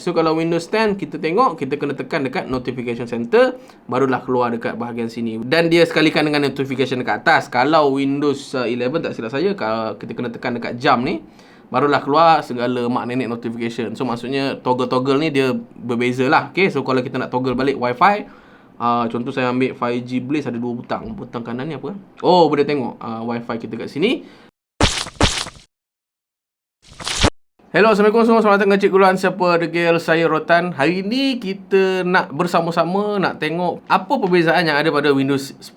So kalau Windows 10 kita tengok, kita kena tekan dekat notification center, barulah keluar dekat bahagian sini. Dan dia sekalikan dengan notification dekat atas. Kalau Windows 11 tak silap saya, kalau kita kena tekan dekat jam ni, barulah keluar segala mak nenek notification. So maksudnya toggle-toggle ni dia berbeza lah. Okay, so kalau kita nak toggle balik Wi-Fi, contoh saya ambil 5G Blaze, ada 2 butang. Butang kanan ni apa? Oh, boleh tengok Wi-Fi kita kat sini. Hello, Assalamualaikum semua. Selamat datang ke Cikgu Luan Siapa Degil. Saya Rotan. Hari ni kita nak bersama-sama nak tengok apa perbezaan yang ada pada Windows 10,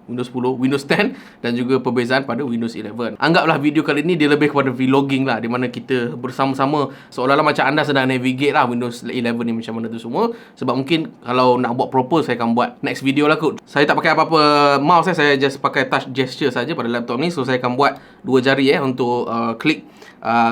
Windows 10 dan juga perbezaan pada Windows 11. Anggaplah video kali ni dia lebih kepada vlogging lah, di mana kita bersama-sama seolah-olah macam anda sedang navigate lah Windows 11 ni macam mana tu semua. Sebab mungkin kalau nak buat proper, saya akan buat next video lah kot. Saya tak pakai apa-apa mouse, saya just pakai touch gesture saja pada laptop ni. So saya akan buat 2 jari untuk klik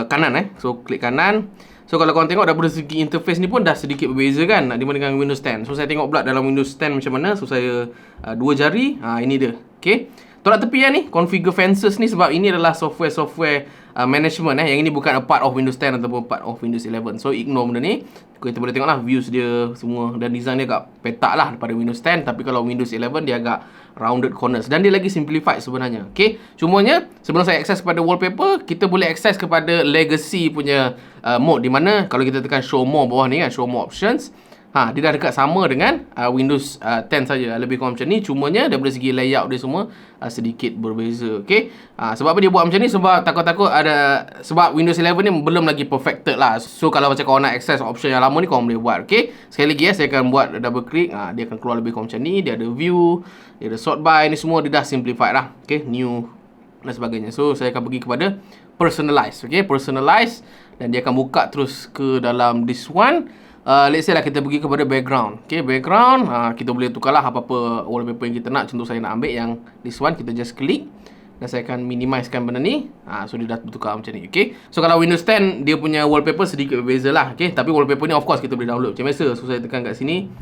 kanan So klik kanan. So kalau korang tengok daripada segi interface ni pun dah sedikit berbeza kan dibandingkan Windows 10. So saya tengok pula dalam Windows 10 macam mana. So saya 2 jari, ini dia. Okay, tolak tepi ni configure fences ni, sebab ini adalah software management yang ini bukan a part of Windows 10 ataupun part of Windows 11. So ignore benda ni. Kita boleh tengok lah views dia semua, dan design dia agak petak lah daripada Windows 10. Tapi kalau Windows 11 dia agak rounded corners, dan dia lagi simplified sebenarnya. Okay, cumanya sebelum saya akses kepada wallpaper, kita boleh akses kepada legacy punya mode, di mana kalau kita tekan show more bawah ni kan, show more options, dia dah dekat sama dengan Windows 10 saja, lebih kurang macam ni. Cumanya daripada segi layout dia semua sedikit berbeza. Okay, sebab apa dia buat macam ni? Sebab takut-takut sebab Windows 11 ni belum lagi perfected lah. So kalau macam korang nak access option yang lama ni, korang boleh buat. Okay, sekali lagi saya akan buat double click, dia akan keluar lebih kurang macam ni. Dia ada view, dia ada sort by, ni semua dia dah simplified lah. Okay, new dan sebagainya. So saya akan pergi kepada personalize. Okay, personalize, dan dia akan buka terus ke dalam this one. Let's say lah kita pergi kepada background. Okay, background, kita boleh tukarlah apa-apa wallpaper yang kita nak. Contoh saya nak ambil yang this one, kita just klik dan saya akan minimizekan benda ni. So dia dah bertukar macam ni. Okay, so kalau Windows 10 dia punya wallpaper sedikit berbeza lah. Okay, tapi wallpaper ni of course kita boleh download macam biasa. So saya tekan kat sini,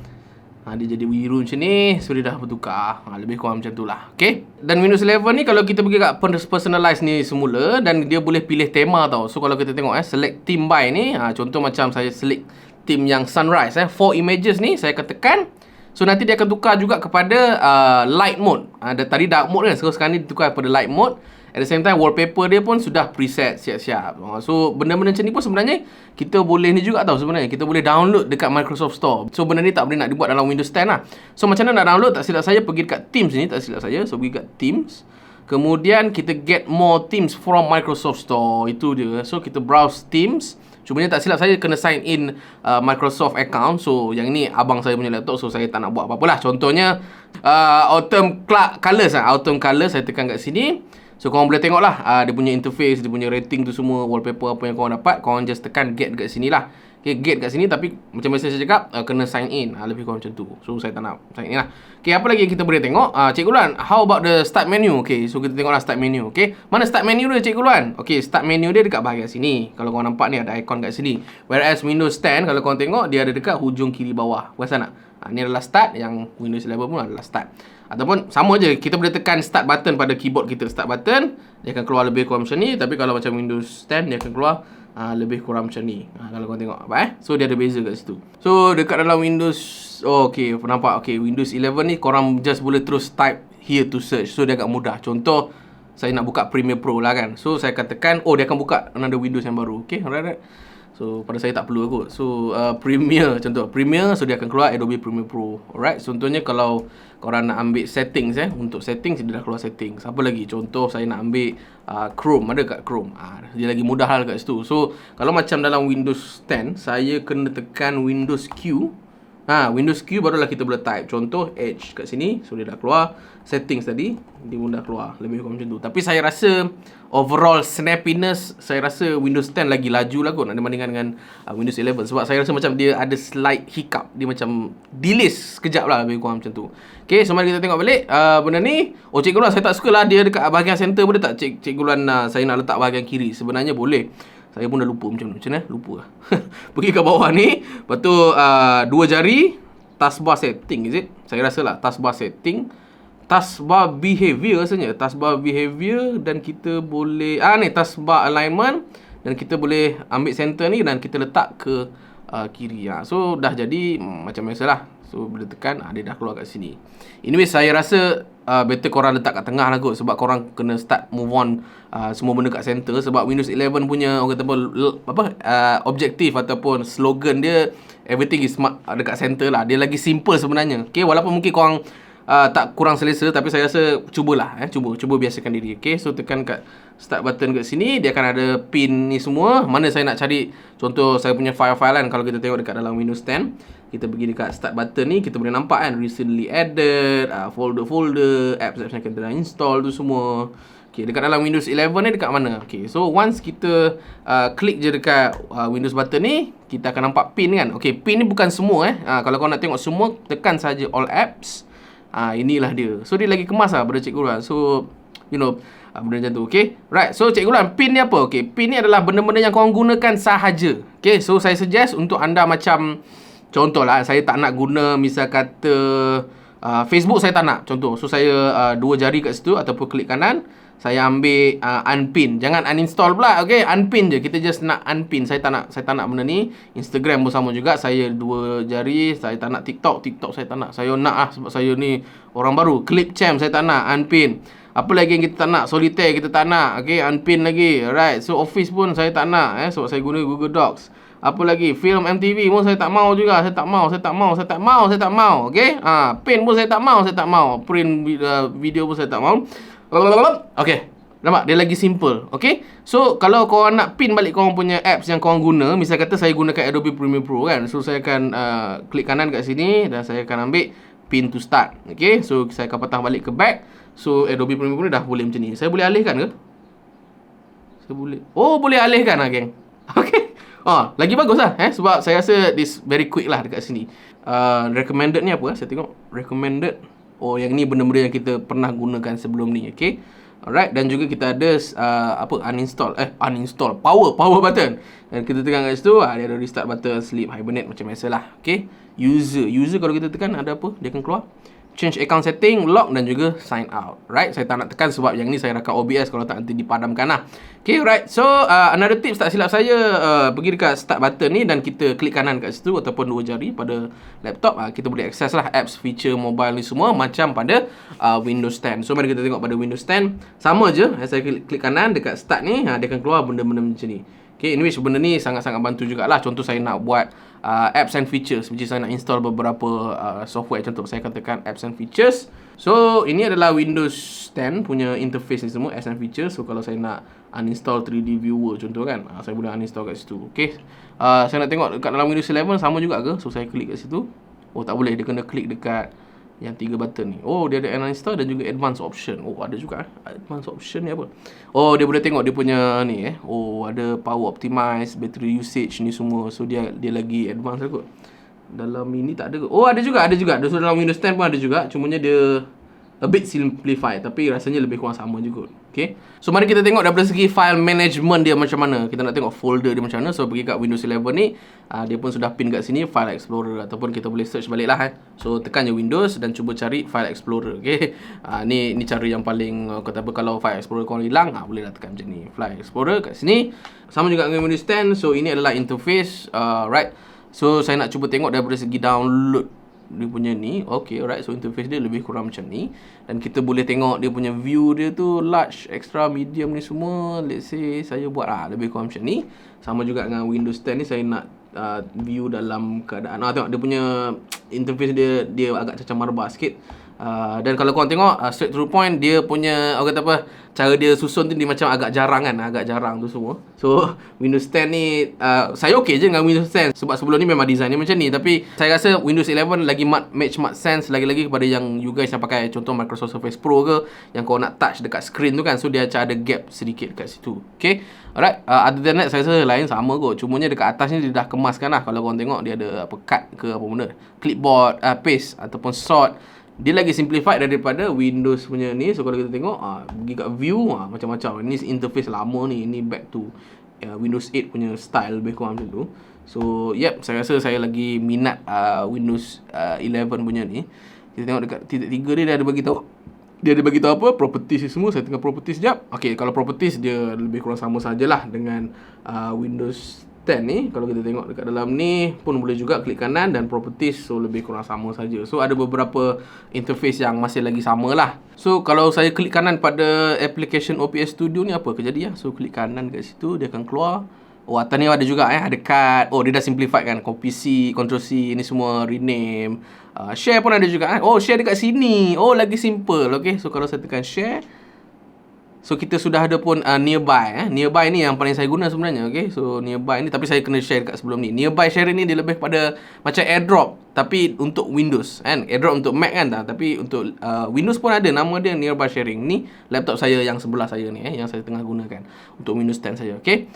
dia jadi biru macam ni. So dia dah bertukar, lebih kurang macam tu lah. Okay, dan Windows 11 ni kalau kita pergi kat personalize ni semula, dan dia boleh pilih tema tau. So kalau kita tengok select theme by ni, contoh macam saya select theme yang sunrise, 4 images ni saya akan tekan. So nanti dia akan tukar juga kepada light mode. Tadi dark mode kan, sekarang ni ditukar kepada light mode. At the same time wallpaper dia pun sudah preset siap-siap. So benda-benda macam ni pun sebenarnya kita boleh ni juga tau sebenarnya. Kita boleh download dekat Microsoft Store. So benda ni tak boleh nak dibuat dalam Windows 10 lah. So macam mana nak download? Tak silap saya pergi dekat Teams ni, tak silap saya. So pergi dekat Teams. Kemudian kita get more Teams from Microsoft Store. Itu dia. So kita browse Teams. Cumanya tak silap saya kena sign in Microsoft account. So yang ni abang saya punya laptop, so saya tak nak buat apa-apa lah. Contohnya Autumn Colors, Autumn Colors, saya tekan kat sini. So korang boleh tengok lah dia punya interface, dia punya rating tu semua, wallpaper apa yang korang dapat. Korang just tekan get kat sini lah. Okay, get kat sini, tapi macam biasa saya cakap, kena sign in, lebih kurang macam tu. So saya tak nak sign in lah. Okay, apa lagi yang kita boleh tengok? Cikgu Luan, how about the start menu? Okay, so kita tengoklah start menu. Okay, mana start menu dia Cikgu Luan? Okay, start menu dia dekat bahagian sini. Kalau korang nampak ni ada icon kat sini. Whereas Windows 10 kalau korang tengok, dia ada dekat hujung kiri bawah. Perasan tak? Ni adalah start, yang Windows 11 pun adalah start. Ataupun sama je, kita boleh tekan start button pada keyboard kita. Start button, dia akan keluar lebih kurang macam ni. Tapi kalau macam Windows 10, dia akan keluar lebih kurang macam ni. Kalau korang tengok apa so dia ada beza kat situ. So dekat dalam Windows, okay, nampak. Okay, Windows 11 ni korang just boleh terus type here to search. So dia agak mudah. Contoh saya nak buka Premiere Pro lah kan. So saya akan tekan, dia akan buka another Windows yang baru. Okay, alright. So pada saya tak perlu kot. So Premiere, contoh Premiere, so dia akan keluar Adobe Premiere Pro. Alright, contohnya kalau korang nak ambil settings untuk settings dia dah keluar settings. Apa lagi? Contoh saya nak ambil Chrome, ada kat Chrome. Dia lagi mudah hal kat situ. So kalau macam dalam Windows 10, saya kena tekan Windows Q. Windows Q barulah kita boleh type. Contoh Edge kat sini. So dia dah keluar settings tadi. Dia pun dah keluar. Lebih kurang macam tu. Tapi saya rasa overall snappiness, saya rasa Windows 10 lagi laju lah kot nak dibandingkan dengan Windows 11. Sebab saya rasa macam dia ada slight hiccup. Dia macam delay sekejap lah, lebih kurang macam tu. Okay, so mari kita tengok balik benda ni. Cikgu Luan, saya tak suka lah dia dekat bahagian center. Boleh tak Cikgu Luan saya nak letak bahagian kiri? Sebenarnya boleh. Saya pun dah lupa macam mana. Lupa lah. Pergi ke bawah ni. Lepas tu 2 jari. Taskbar setting, is it? Saya rasa lah taskbar setting. Taskbar behavior rasanya. Taskbar behavior. Dan kita boleh ni taskbar alignment. Dan kita boleh ambil center ni dan kita letak ke kiri. So dah jadi macam biasalah. So bila tekan dia dah keluar kat sini. Anyway, saya rasa better korang letak kat tengah lah kot, sebab korang kena start move on semua benda kat center. Sebab Windows 11 punya orang kata apa objektif ataupun slogan dia, everything is smart, dekat center lah. Dia lagi simple sebenarnya. Okay, walaupun mungkin korang tak kurang selesa, tapi saya rasa cubalah cuba biasakan diri. Okay, so tekan kat start button kat sini, dia akan ada pin ni semua. Mana saya nak cari, contoh saya punya file-file kan, kalau kita tengok dekat dalam Windows 10, kita pergi dekat start button ni, kita boleh nampak kan, recently added, folder-folder, apps yang kita dah install tu semua. Okay, dekat dalam Windows 11 ni dekat mana? Okay, so once kita klik je dekat Windows button ni, kita akan nampak pin kan. Okay, pin ni bukan semua kalau kau nak tengok semua, tekan saja all apps. Inilah dia. So dia lagi kemas lah pada Cikgu Luan. So benda macam tu. Okay, right. So Cikgu Luan, pin ni apa? Okay, pin ni adalah benda-benda yang korang gunakan sahaja. Okay, so saya suggest untuk anda macam, contohlah saya tak nak guna, misal kata Facebook saya tak nak, contoh. So saya dua jari kat situ ataupun klik kanan, saya ambil unpin. Jangan uninstall pula. Okay, unpin je. Kita just nak unpin. Saya tak nak benda ni. Instagram pun sama juga. Saya dua jari. Saya tak nak TikTok saya tak nak. Saya nak sebab saya ni orang baru. Clipchamp saya tak nak, unpin. Apa lagi yang kita tak nak? Solitaire kita tak nak. Okay, unpin lagi. Alright. So Office pun saya tak nak sebab saya guna Google Docs. Apa lagi? Film MTV pun saya tak mau juga. Saya tak mau. Okay, pin pun saya tak mau. Print video pun saya tak mau. Okay, nampak? Dia lagi simple. Okay, so kalau korang nak pin balik korang punya apps yang korang guna, misal kata saya gunakan Adobe Premiere Pro kan, so saya akan klik kanan kat sini dan saya akan ambil pin to start. Okay, so saya akan patah balik ke back. So Adobe Premiere Pro ni dah boleh macam ni. Saya boleh alihkan ke? Saya boleh. Oh, boleh alihkan lah geng. Okay, lagi bagus lah sebab saya rasa this very quick lah dekat sini. Recommended ni apa? Saya tengok recommended. Oh, yang ni benda-benda yang kita pernah gunakan sebelum ni. Okay, alright. Dan juga kita ada uninstall power button. Dan kita tekan kat situ, dia ada restart button, sleep, hibernate macam biasalah. Okay, user kalau kita tekan ada apa, dia akan keluar. Change account setting, lock dan juga sign out. Right, saya tak nak tekan sebab yang ni saya rakam OBS, kalau tak nanti dipadamkan lah. Okay, right. So another tips tak silap saya, pergi dekat start button ni dan kita klik kanan kat situ ataupun dua jari pada laptop, kita boleh access lah apps, feature mobile ni semua macam pada Windows 10. So mari kita tengok pada Windows 10. Sama je, saya klik kanan dekat start ni, dia akan keluar benda-benda macam ni. Okay, anyway, benda ni sangat-sangat bantu jugalah. Contoh saya nak buat apps and features, macam saya nak install beberapa software. Contoh saya akan tekan apps and features. So ini adalah Windows 10 punya interface ni semua, apps and features. So kalau saya nak uninstall 3D viewer contoh kan, saya boleh uninstall kat situ. Okay, saya nak tengok dekat dalam Windows 11 sama juga ke? So saya klik kat situ. Oh, tak boleh, dia kena klik dekat yang 3 button ni. Oh, dia ada uninstall dan juga advanced option. Oh, ada juga advanced option ni apa? Oh, dia boleh tengok dia punya ni Oh, ada power optimize, battery usage ni semua. So dia lagi advanced lah kot. Dalam ini tak ada ke? Oh, ada juga. So dalam Windows 10 pun ada juga. Cumanya dia a bit simplified, tapi rasanya lebih kurang sama juga. Okay, so mari kita tengok daripada segi file management dia macam mana. Kita nak tengok folder dia macam mana. So pergi kat Windows 11 ni, dia pun sudah pin kat sini File Explorer, ataupun kita boleh search balik lah So tekan je Windows dan cuba cari File Explorer. Okay, ni cara yang paling kata apa, kalau File Explorer korang hilang, boleh lah tekan macam ni, File Explorer kat sini. Sama juga dengan Windows 10. So ini adalah interface, right. So saya nak cuba tengok daripada segi download dia punya ni. Okay, alright. So interface dia lebih kurang macam ni. Dan kita boleh tengok dia punya view dia tu, large, extra, medium ni semua. Let's say saya buat lebih kurang macam ni. Sama juga dengan Windows 10 ni, saya nak view dalam keadaan tengok dia punya interface dia agak cacah marbah sikit. Dan kalau korang tengok straight to the point, dia punya kata apa, cara dia susun tu dia macam agak jarang kan, agak jarang tu semua. So Windows 10 ni saya okey je dengan Windows 10 sebab sebelum ni memang design dia macam ni. Tapi saya rasa Windows 11 lagi match sense lagi-lagi kepada yang you guys yang pakai contoh Microsoft Surface Pro ke, yang kau nak touch dekat screen tu kan. So dia macam ada gap sedikit kat situ. Okay, alright. Other than that, saya rasa lain sama kot. Cumanya dekat atas ni dia dah kemaskan lah. Kalau korang tengok dia ada apa, cut ke apa benda, clipboard, paste ataupun sort. Dia lagi simplified daripada Windows punya ni. So kalau kita tengok pergi kat view, macam-macam. Ini interface lama ni. Ini back to Windows 8 punya style, lebih kurang macam tu. So yep, saya rasa saya lagi minat Windows 11 punya ni. Kita tengok dekat titik 3 dia ada bagi tahu. Dia ada bagi tahu apa? Properties ni semua. Saya tengok properties sekejap. Okay, kalau properties dia lebih kurang sama sajalah dengan Windows 10 ni, kalau kita tengok dekat dalam ni pun boleh juga klik kanan dan properties, so lebih kurang sama saja. So ada beberapa interface yang masih lagi sama lah. So kalau saya klik kanan pada application OPS Studio ni, apa akan jadi ya? So klik kanan kat situ, dia akan keluar. Oh, atas ni ada juga ada card. Oh, dia dah simplified kan. Copy C, Ctrl C, ni semua rename. Share pun ada juga Oh, share dekat sini. Oh, lagi simple. Okay, so kalau saya tekan share, so kita sudah ada pun nearby. Nearby ni yang paling saya guna sebenarnya. Okay, so nearby ni, tapi saya kena share dekat sebelum ni. Nearby sharing ni dia lebih pada macam AirDrop, tapi untuk Windows kan. AirDrop untuk Mac kan tak? Tapi untuk Windows pun ada, nama dia nearby sharing. Ni laptop saya yang sebelah saya ni yang saya tengah gunakan untuk Windows 10 saya. Okay,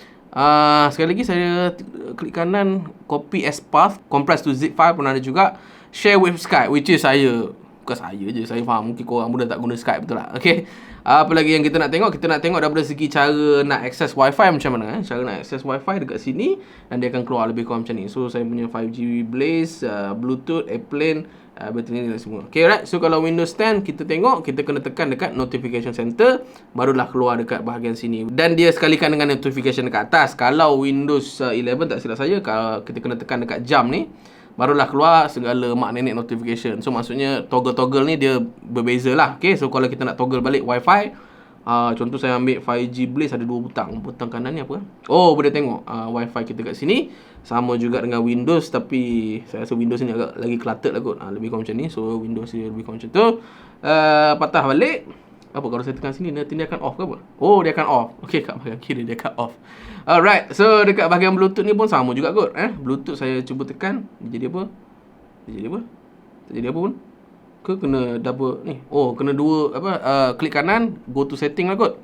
sekali lagi saya klik kanan, copy as path, compress to zip file pun ada juga. Share with Skype, which is saya, bukan saya je, saya faham mungkin korang muda tak guna Skype, betul tak? Okay, apa lagi yang kita nak tengok? Kita nak tengok daripada segi cara nak access wifi macam mana. Cara nak access wifi dekat sini, dan dia akan keluar lebih kurang macam ni. So saya punya 5G Blaze, Bluetooth, Airplane, battery ni semua. Okay, right. So kalau Windows 10 kita tengok, kita kena tekan dekat notification center, barulah keluar dekat bahagian sini. Dan dia sekalikan dengan notification dekat atas. Kalau Windows 11 tak silap saya, kalau kita kena tekan dekat jam ni, barulah keluar segala mak nenek notification. So maksudnya toggle-toggle ni dia berbeza lah. Okay, so kalau kita nak toggle balik wifi, contoh saya ambil 5G Blaze, ada 2 butang. Butang kanan ni apa? Oh, boleh tengok wifi kita kat sini. Sama juga dengan Windows, tapi saya rasa Windows ni agak lagi cluttered lah kot. Lebih kurang macam ni. So Windows dia lebih kurang macam tu. Patah balik. Apa kalau saya tekan sini, nanti dia akan off ke apa? Oh, dia akan off. Okay, kat bahagian kiri dia akan off. Alright, so dekat bahagian Bluetooth ni pun sama juga kot. Bluetooth saya cuba tekan, dia jadi apa? Dia jadi apa? Tak jadi apa pun. Ke kena double ni? Oh, kena dua apa? Klik kanan, go to setting lah kot.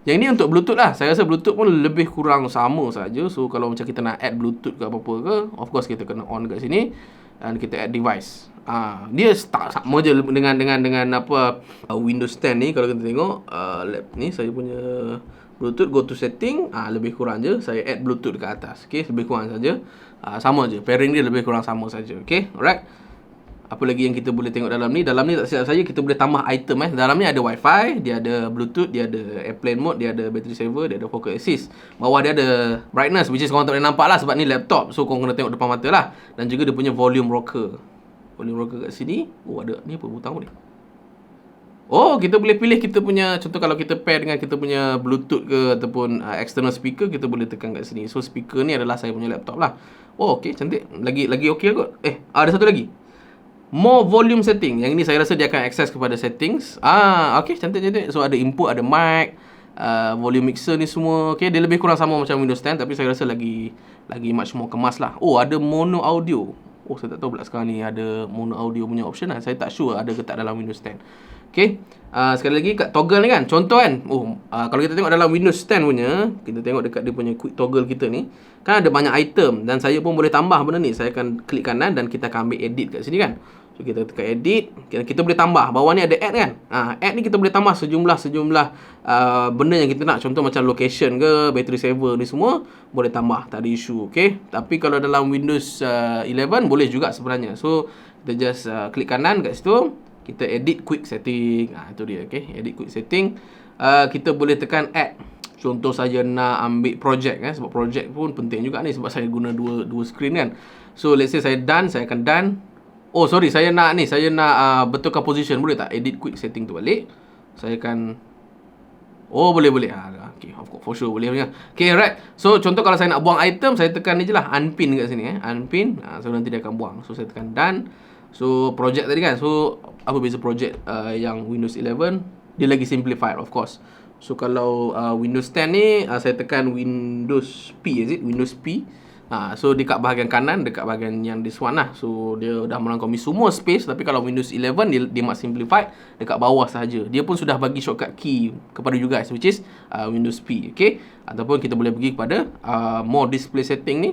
Yang ini untuk Bluetooth lah. Saya rasa Bluetooth pun lebih kurang sama saja. So kalau macam kita nak add Bluetooth ke apa-apa ke, of course kita kena on kat sini dan kita add device. Dia start sama je dengan apa Windows 10 ni. Kalau kita tengok lab ni, saya punya Bluetooth, go to setting, lebih kurang je saya add Bluetooth dekat atas. Okay, lebih kurang saja. Sama je, pairing dia lebih kurang sama saja. Okay, alright. Apa lagi yang kita boleh tengok dalam ni? Dalam ni tak silap saya, kita boleh tambah item. Dalam ni ada Wi-Fi, dia ada Bluetooth, dia ada Airplane mode, dia ada battery saver, dia ada focus assist. Bawah dia ada brightness, which is korang tak boleh nampak lah sebab ni laptop. So korang kena tengok depan mata lah. Dan juga dia punya volume rocker. Volume rocker kat sini. Oh, ada ni apa butang ni? Oh, kita boleh pilih kita punya, contoh kalau kita pair dengan kita punya Bluetooth ke ataupun external speaker, kita boleh tekan kat sini. So speaker ni adalah saya punya laptop lah. Oh, okey, cantik. Lagi okey kot. Ada satu lagi. More volume setting. Yang ini saya rasa dia akan access kepada settings. Okey, cantik. So ada input, ada mic, volume mixer ni semua. Okey, dia lebih kurang sama macam Windows 10, tapi saya rasa lagi much more kemas lah. Oh, ada mono audio. Oh, saya tak tahu pula sekarang ni ada mono audio punya option lah. Saya tak sure ada ke tak dalam Windows 10. Okay, sekali lagi kat toggle ni kan, contoh kan, kalau kita tengok dalam Windows 10 punya, kita tengok dekat dia punya quick toggle kita ni, kan ada banyak item, dan saya pun boleh tambah benda ni. Saya akan klik kanan dan kita akan ambil edit kat sini kan. So kita tekan edit, kita boleh tambah. Bawah ni ada add kan. Add ni kita boleh tambah sejumlah benda yang kita nak. Contoh macam location ke, battery saver ni semua boleh tambah, tak ada isu. Okay, tapi kalau dalam Windows 11 boleh juga sebenarnya. So kita just klik kanan kat situ, kita edit quick setting. Itu dia. Okay, edit quick setting. Kita boleh tekan add. Contoh saya nak ambil project sebab project pun penting juga ni sebab saya guna dua screen kan. So let's say saya done, saya akan done. Oh sorry, saya nak betulkan position. Boleh tak edit quick setting tu balik? Saya akan, oh boleh. Okay, of course, for sure boleh. Okay, right. So contoh kalau saya nak buang item, saya tekan ni je lah, unpin kat sini unpin. So nanti dia akan buang. So saya tekan done. So project tadi kan. So apa beza project yang Windows 11? Dia lagi simplified of course. So kalau Windows 10 ni, saya tekan Windows P, Windows P. So dekat bahagian kanan, dekat bahagian yang this one lah. So dia dah merangkumi semua space. Tapi kalau Windows 11 dia mak simplified dekat bawah sahaja. Dia pun sudah bagi shortcut key kepada you guys, which is Windows P. Okay, ataupun kita boleh pergi kepada more display setting ni.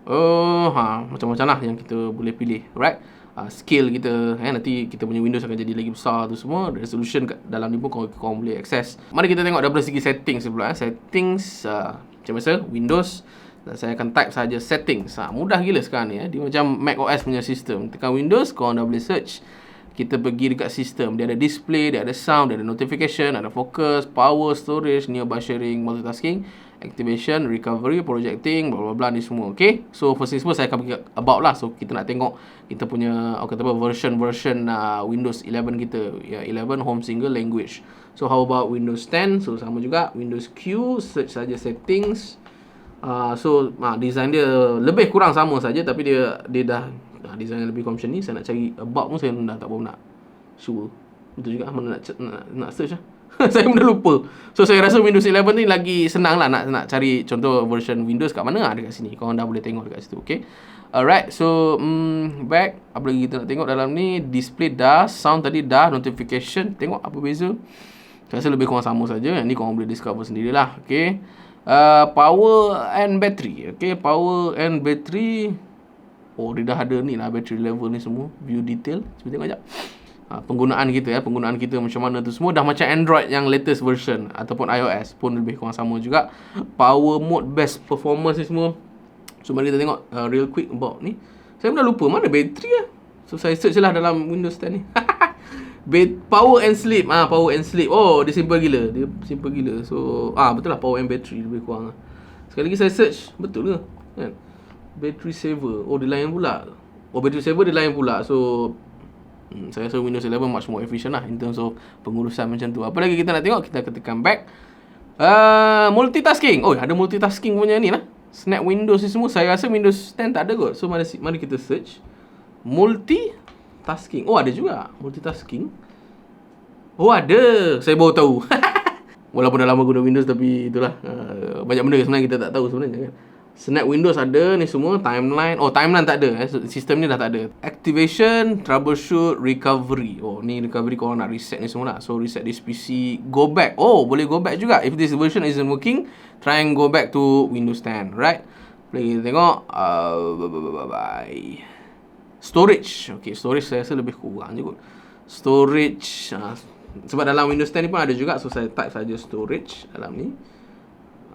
Macam-macam lah yang kita boleh pilih. Right, scale kita, nanti kita punya Windows akan jadi lagi besar tu semua. Resolution kat dalam ni pun korang boleh access. Mari kita tengok daripada segi settings pula. Settings macam biasa Windows, dan saya akan type saja settings. Mudah gila sekarang ni. Dia macam Mac OS punya sistem. Tekan Windows, korang dah boleh search. Kita pergi dekat sistem. Dia ada display, dia ada sound, dia ada notification, ada focus, power, storage, nearby sharing, multitasking, activation, recovery, projecting, bla bla bla ni semua. Okay, so first things first saya akan pergi about lah. So kita nak tengok kita punya kata apa version Windows 11 kita, ya, 11 home single language. So how about Windows 10? So sama juga, Windows Q, search saja settings. So design dia lebih kurang sama saja, tapi dia dah design lebih macam ni. Saya nak cari about pun saya dah tak tahu nak sure. Betul juga, mana nak search lah. Saya pun dah lupa. So saya rasa Windows 11 ni lagi senang lah nak cari contoh version Windows kat mana, dekat sini. Korang dah boleh tengok dekat situ. Okay, alright. So back, apa lagi kita nak tengok dalam ni? Display dah, sound tadi dah, notification. Tengok apa beza. Saya rasa lebih kurang sama saja. Yang ni korang boleh discover sendirilah. Okay, power and battery. Okay, power and battery. Oh, dia dah ada ni lah, battery level ni semua. View detail. Cuba tengok sekejap. Penggunaan kita macam mana tu semua dah macam Android yang latest version ataupun iOS pun lebih kurang sama juga. Power mode, best performance ni semua. So mari kita tengok real quick about ni. Saya pun dah lupa mana bateri lah. So saya search lah dalam Windows 10 ni. Power and sleep. Power and sleep. Oh, dia simple gila. So betul lah, power and battery lebih kurang. Sekali lagi saya search, betul ke kan? Battery saver. Oh, dia lain pula. Battery saver dia lain pula. So saya rasa Windows 11 much more efficient lah in terms of pengurusan macam tu. Apa lagi kita nak tengok? Kita tekan back. Multitasking. Oh, ada multitasking punya ni lah. Snap Windows ni semua. Saya rasa Windows 10 tak ada kot. So mari kita search multitasking. Oh, ada juga multitasking. Oh, ada. Saya baru tahu. Walaupun dah lama guna Windows, tapi itulah, banyak benda sebenarnya kita tak tahu sebenarnya kan. Snap Windows ada ni semua. Timeline. Oh, timeline tak ada. Sistem ni dah tak ada. Activation, troubleshoot, recovery. Oh, ni recovery korang nak reset ni semua lah. So reset this PC. Go back. Oh, boleh go back juga. If this version isn't working, try and go back to Windows 10. Right? Boleh kita tengok. Storage. Okay, storage saya rasa lebih kurang je kot. Storage. Sebab dalam Windows 10 ni pun ada juga. So saya type saja storage dalam ni.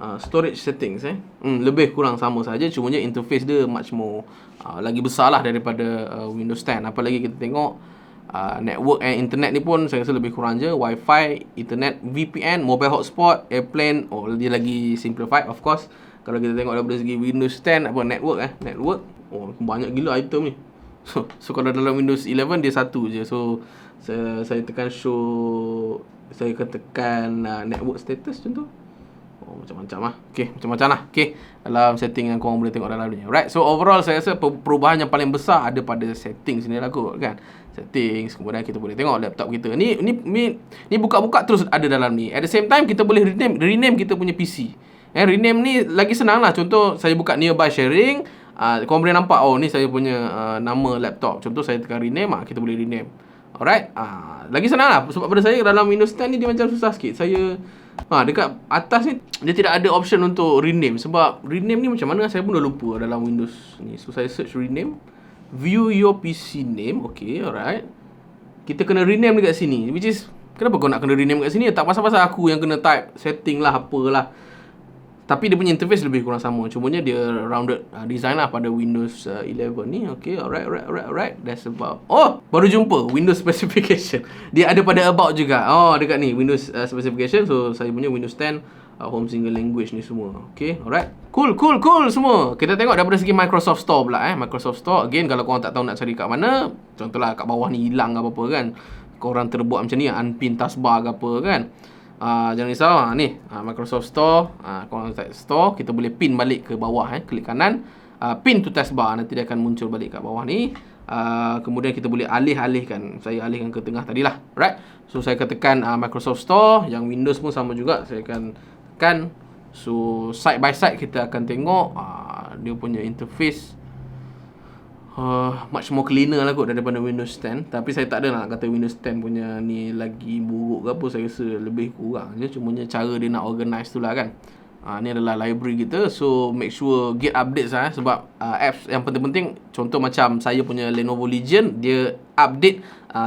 Storage settings lebih kurang sama saja, cumanya interface dia much more lagi besar lah daripada Windows 10. Apa lagi kita tengok, network and internet ni pun saya rasa lebih kurang je. Wi-Fi, internet, VPN, mobile hotspot, airplane. Oh, dia lagi simplified of course. Kalau kita tengok daripada segi Windows 10 network, oh banyak gila item ni. So kalau dalam Windows 11 dia satu je. So saya tekan show, saya akan tekan network status contoh. Oh, macam-macam lah. Okay, macam-macam lah. Okay, dalam setting yang korang boleh tengok dalam ni. Right, so overall saya rasa perubahan yang paling besar ada pada settings ni lah kot kan. Settings, kemudian kita boleh tengok laptop kita. Ni buka-buka terus ada dalam ni. At the same time, kita boleh rename kita punya PC. Rename ni lagi senang lah. Contoh, saya buka nearby sharing. Korang boleh nampak, oh ni saya punya nama laptop. Contoh, saya tekan rename, kita boleh rename. Alright, lagi senang lah. Sebab pada saya dalam Windows 10 ni dia macam susah sikit. Saya dekat atas ni dia tidak ada option untuk rename. Sebab rename ni macam mana saya pun dah lupa dalam Windows ni. So saya search rename, view your PC name. Okay, alright. Kita kena rename dekat sini, which is kenapa kau nak kena rename dekat sini? Tak pasal-pasal aku yang kena type setting lah, apalah. Tapi dia punya interface lebih kurang sama. Cumanya dia rounded design lah pada Windows 11 ni. Okay, alright. That's about. Oh, baru jumpa Windows specification. Dia ada pada about juga. Oh, dekat ni Windows specification. So saya punya Windows 10 home single language ni semua. Okay, alright. Cool semua. Kita tengok daripada segi Microsoft Store pula. Microsoft Store, again, kalau korang tak tahu nak cari kat mana, contohlah kat bawah ni hilang apa-apa kan, korang terbuat macam ni, unpin taskbar ke apa kan. Jangan risau, ni Microsoft Store. Korang type Store, kita boleh pin balik ke bawah. Klik kanan, pin to taskbar, nanti dia akan muncul balik kat bawah ni. Kemudian kita boleh alihkan. Saya alihkan ke tengah tadilah. Right, so saya akan tekan Microsoft Store. Yang Windows pun sama juga, saya akan tekan. So side by side kita akan tengok dia punya interface much more cleaner lah kot daripada Windows 10. Tapi saya tak ada nak kata Windows 10 punya ni lagi buruk ke apa. Saya rasa lebih kurang je. Cumanya cara dia nak organize tu lah kan. Ni adalah library kita. So make sure get updates lah. Sebab apps yang penting-penting, contoh macam saya punya Lenovo Legion, dia update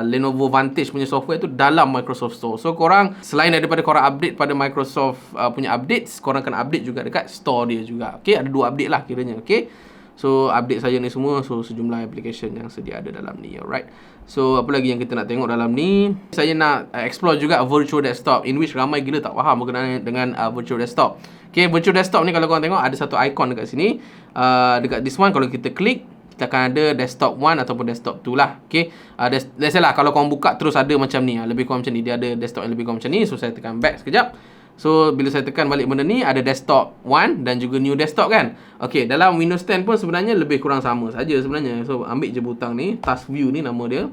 Lenovo Vantage punya software tu dalam Microsoft Store. So korang, selain daripada korang update pada Microsoft punya updates, korang kena update juga dekat store dia juga. Okay, ada 2 update lah kiranya. Okay, So update saya ni semua, so sejumlah application yang sedia ada dalam ni. Alright. So apa lagi yang kita nak tengok dalam ni? Saya nak explore juga virtual desktop, in which ramai gila tak faham berkenaan dengan virtual desktop. Okay, virtual desktop ni kalau korang tengok ada satu icon dekat sini. Dekat this one, kalau kita klik, kita akan ada desktop 1 ataupun desktop 2 lah. Okay, let's say lah kalau korang buka terus ada macam ni, lebih kurang macam ni. Dia ada desktop yang lebih kurang macam ni. So saya tekan back sekejap. So bila saya tekan balik benda ni, ada desktop 1 dan juga new desktop kan. Okay, dalam Windows 10 pun sebenarnya lebih kurang sama saja sebenarnya. So ambil je butang ni, task view ni nama dia.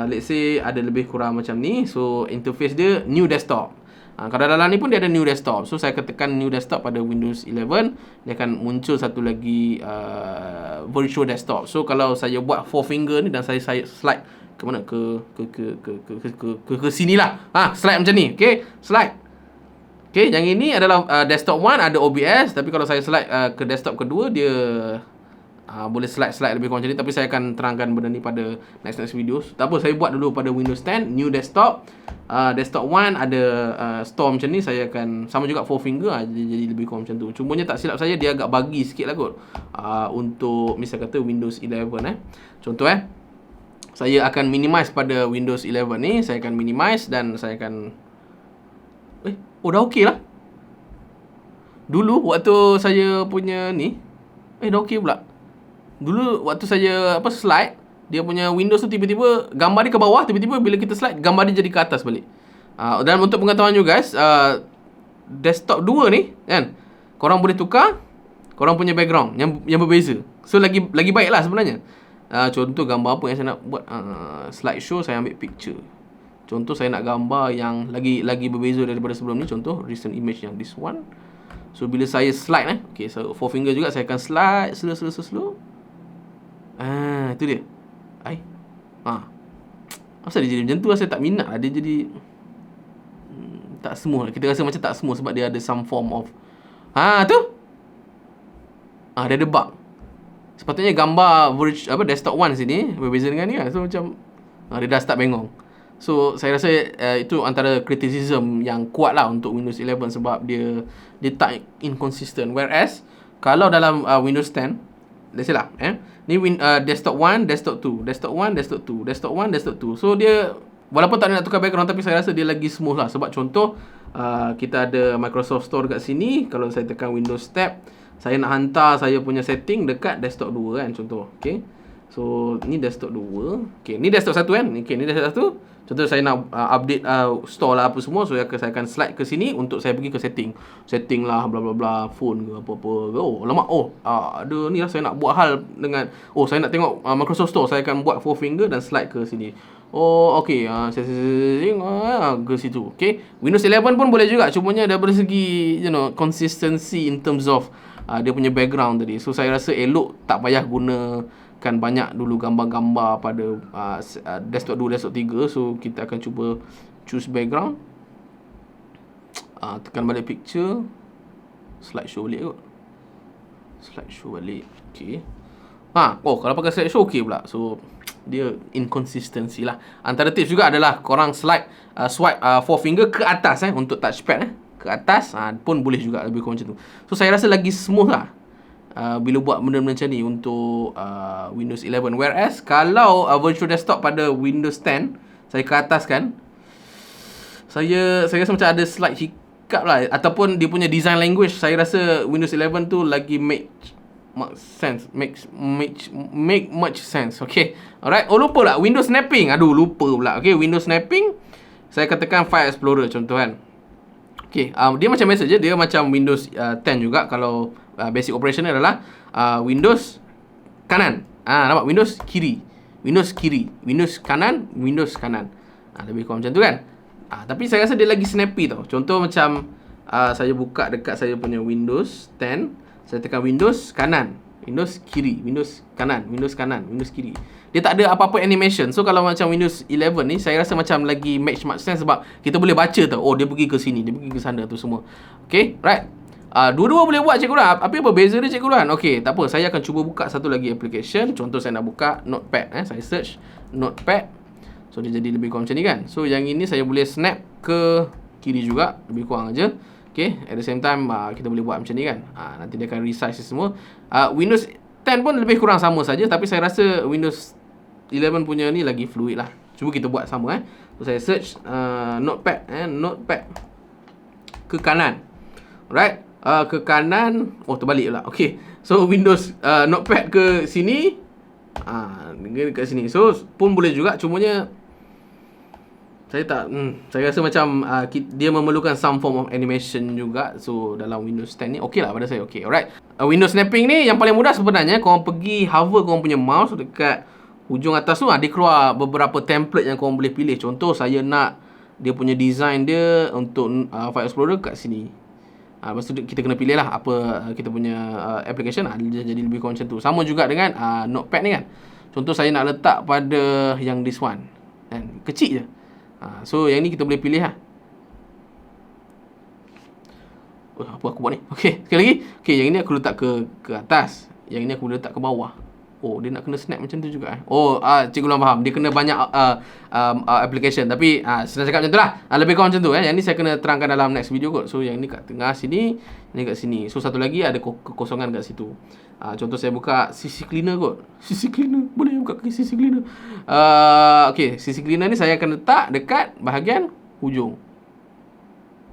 Let's say ada lebih kurang macam ni. So interface dia new desktop. Kalau dalam ni pun dia ada new desktop. So saya akan tekan new desktop pada Windows 11, dia akan muncul satu lagi virtual desktop. So kalau saya buat 4 finger ni dan saya slide ke mana, ke sini lah. Slide macam ni. Okay, slide. Okay, yang ini adalah desktop 1 ada OBS, tapi kalau saya slide ke desktop kedua, dia boleh slide lebih kurang macam ni. Tapi saya akan terangkan benda ni pada next videos. Tak apa, saya buat dulu pada Windows 10 new desktop. Desktop 1 ada store macam ni. Saya akan sama juga 4 finger, jadi lebih kurang macam tu. Cumanya tak silap saya, dia agak bagi sikit lah kot untuk misal kata Windows 11 Contoh saya akan minimize pada Windows 11 ni. Saya akan minimize dan saya akan dah okey lah. Dulu waktu saya punya ni dah okey pula. Dulu waktu saya slide, dia punya Windows tu tiba-tiba gambar dia ke bawah, tiba-tiba bila kita slide gambar dia jadi ke atas balik. Dan untuk pengetahuan you guys, desktop 2 ni kan, korang boleh tukar korang punya background yang berbeza. So lagi baik lah sebenarnya. Contoh gambar apa yang saya nak buat, slideshow, saya ambil picture. Contoh saya nak gambar yang lagi berbeza daripada sebelum ni. Contoh recent image yang this one. So bila saya slide okay, so 4 finger juga saya akan slide slow. Itu dia. Asal dia jadi macam tu, saya tak minat lah. Dia jadi tak smooth. Kita rasa macam tak smooth sebab dia ada some form of tu. Dia ada bug. Sepatutnya gambar desktop 1 sini berbeza dengan ni kan. So macam dia dah start bengong. So saya rasa itu antara criticism yang kuat lah untuk Windows 11 sebab dia tak inconsistent. Whereas kalau dalam Windows 10, let's say lah ni desktop 1, desktop 2, desktop 1, desktop 2, desktop 1, desktop 2. So dia walaupun tak nak tukar background, tapi saya rasa dia lagi smooth lah. Sebab contoh kita ada Microsoft Store dekat sini. Kalau saya tekan Windows tab, saya nak hantar saya punya setting dekat desktop 2 kan, contoh. Okay, so ni desktop 2. Okay, ni desktop 1 kan. Okay, ni desktop 1. Contoh saya nak update store lah apa semua. So saya akan slide ke sini untuk saya pergi ke setting lah bla bla bla, phone ke apa-apa. Lama ada ni lah, saya nak buat hal dengan saya nak tengok Microsoft Store. Saya akan buat 4 finger dan slide ke sini. Okay, ke situ. Okay, Windows 11 pun boleh juga. Cumanya dari segi consistency in terms of dia punya background tadi. So saya rasa elok tak payah gunakan banyak dulu gambar-gambar pada desktop 2, desktop 3. So kita akan cuba choose background. Tekan balik picture, slideshow balik kot. Slideshow balik. Okay. Kalau pakai slideshow okay pula. So dia inconsistency lah. Antara tips juga adalah korang swipe 4 finger ke atas untuk touchpad ke atas pun boleh juga, lebih kurang macam tu. So saya rasa lagi smooth lah bila buat benda-benda macam ni untuk Windows 11. Whereas kalau virtual desktop pada Windows 10, saya ke atas kan, saya rasa macam ada slight hiccup lah. Ataupun dia punya design language, saya rasa Windows 11 tu lagi make much sense. Okay, alright. Lupa lah Windows snapping. Lupa pula. Okay, Windows snapping, saya katakan File Explorer contoh kan. Okay, dia macam biasa je. Dia macam Windows 10 juga. Kalau basic operation adalah Windows kanan. Nampak? Windows kiri, Windows kiri, Windows kanan, Windows kanan. Lebih kurang macam tu kan. Tapi saya rasa dia lagi snappy tau. Contoh macam saya buka dekat saya punya Windows 10, saya tekan Windows kanan, Windows kiri, Windows kanan, Windows kanan, Windows kiri. Dia tak ada apa-apa animation. So kalau macam Windows 11 ni, saya rasa macam lagi much sense sebab kita boleh baca tau. Dia pergi ke sini, dia pergi ke sana tu semua. Okay, right. Dua-dua boleh buat Cikgu Luan. Apa beza dia Cikgu Luan? Okay, tak apa. Saya akan cuba buka satu lagi application. Contoh saya nak buka Notepad. Saya search Notepad. So dia jadi lebih kurang macam ni kan. So yang ini saya boleh snap ke kiri juga, lebih kurang aja. Okay, at the same time kita boleh buat macam ni kan. Nanti dia akan resize semua. Windows 10 pun lebih kurang sama saja, tapi saya rasa Windows 11 punya ni lagi fluid lah. Cuba kita buat sama So saya search notepad notepad ke kanan. Alright, ke kanan. Oh, terbalik pula. Okay, so Windows notepad ke sini, dekat sini. So pun boleh juga, cumanya saya tak saya rasa macam dia memerlukan some form of animation juga. So dalam Windows 10 ni okey lah pada saya. Okey, alright. Windows snapping ni yang paling mudah sebenarnya, korang pergi hover korang punya mouse dekat hujung atas tu, dia keluar beberapa template yang korang boleh pilih. Contoh saya nak dia punya design dia untuk File Explorer kat sini. Lepas tu kita kena pilih lah apa kita punya application jadi lebih kurang macam tu. Sama juga dengan notepad ni kan. Contoh saya nak letak pada yang this one kan, kecil je. So yang ni kita boleh pilih lah. Apa aku buat ni? Okey, sekali lagi. Okey, yang ini aku letak ke atas. Yang ini aku boleh letak ke bawah. Oh, dia nak kena snap macam tu juga Oh, Cikgu Long faham. Dia kena banyak application. Tapi senang cakap macam tu lah. Lebih kurang macam tu Yang ni saya kena terangkan dalam next video kot. So yang ni kat tengah sini, ni kat sini. So satu lagi ada kekosongan kat situ. Contoh saya buka CC Cleaner kot. CC Cleaner, boleh buka ke CC Cleaner. Okay, CC Cleaner ni saya akan letak dekat bahagian hujung.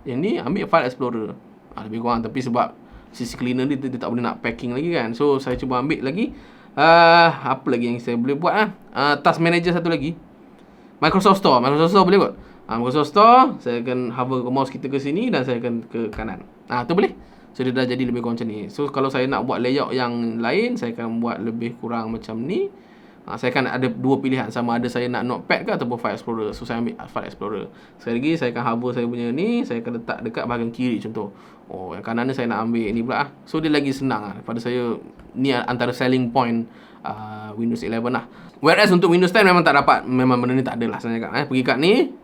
Yang ni ambil File Explorer. Lebih kurang, tapi sebab CC Cleaner ni dia tak boleh nak packing lagi kan. So saya cuba ambil lagi apa lagi yang saya boleh buat Task Manager satu lagi, Microsoft Store. Microsoft Store boleh kot. Microsoft Store, saya akan hover mouse kita ke sini dan saya akan ke kanan. Tu boleh. So dia dah jadi lebih kurang macam ni. So kalau saya nak buat layout yang lain, saya akan buat lebih kurang macam ni. Saya akan ada dua pilihan, sama ada saya nak notepad ke ataupun File Explorer. So saya ambil File Explorer. Sekali lagi saya akan hover saya punya ni, saya akan letak dekat bahagian kiri contoh. Yang kanan ni saya nak ambil ni pula So dia lagi senang pada saya. Ni antara selling point Windows 11 lah. Whereas untuk Windows 10 memang tak dapat. Memang benda ni tak ada lah sebenarnya kan. Pergi kat ni,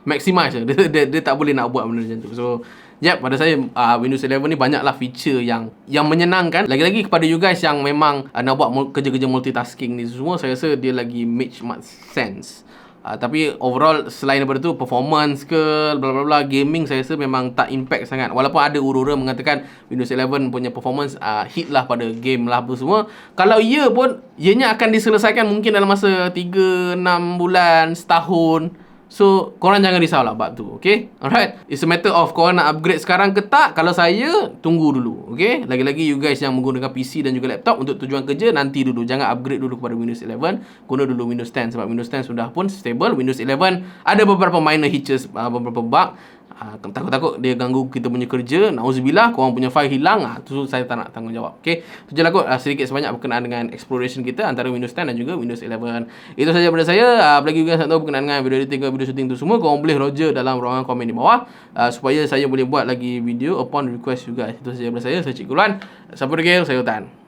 maximize je. Dia tak boleh nak buat benda macam tu. So pada saya Windows 11 ni banyaklah feature yang menyenangkan. Lagi-lagi kepada you guys yang memang nak buat kerja-kerja multitasking ni semua, saya rasa dia lagi make much sense. Tapi overall selain daripada tu, performance ke bla bla bla, gaming saya rasa memang tak impact sangat. Walaupun ada urura mengatakan Windows 11 punya performance hit lah pada game lah apa semua. Kalau ia pun, ianya akan diselesaikan mungkin dalam masa 3-6 bulan, setahun. So korang jangan risau lah bab tu. Okay, alright. It's a matter of korang nak upgrade sekarang ke tak. Kalau saya, tunggu dulu. Okay, lagi-lagi you guys yang menggunakan PC dan juga laptop untuk tujuan kerja, nanti dulu. Jangan upgrade dulu kepada Windows 11. Guna dulu Windows 10. Sebab Windows 10 sudah pun stable. Windows 11 ada beberapa minor hitches, beberapa bug. Takut-takut dia ganggu kita punya kerja. Nauzubillah, korang punya file hilang. Tu saya tak nak tanggungjawab. Okay, tu je lah kot sedikit sebanyak berkenaan dengan exploration kita antara Windows 10 dan juga Windows 11. Itu saja daripada saya. Apalagi you guys nak tahu berkenaan dengan video editing ke video shooting tu semua, korang boleh roger dalam ruangan komen di bawah, supaya saya boleh buat lagi video upon request you guys. Itu saja daripada saya. Saya Cikgu Luan. Sampai jumpa, saya Utan.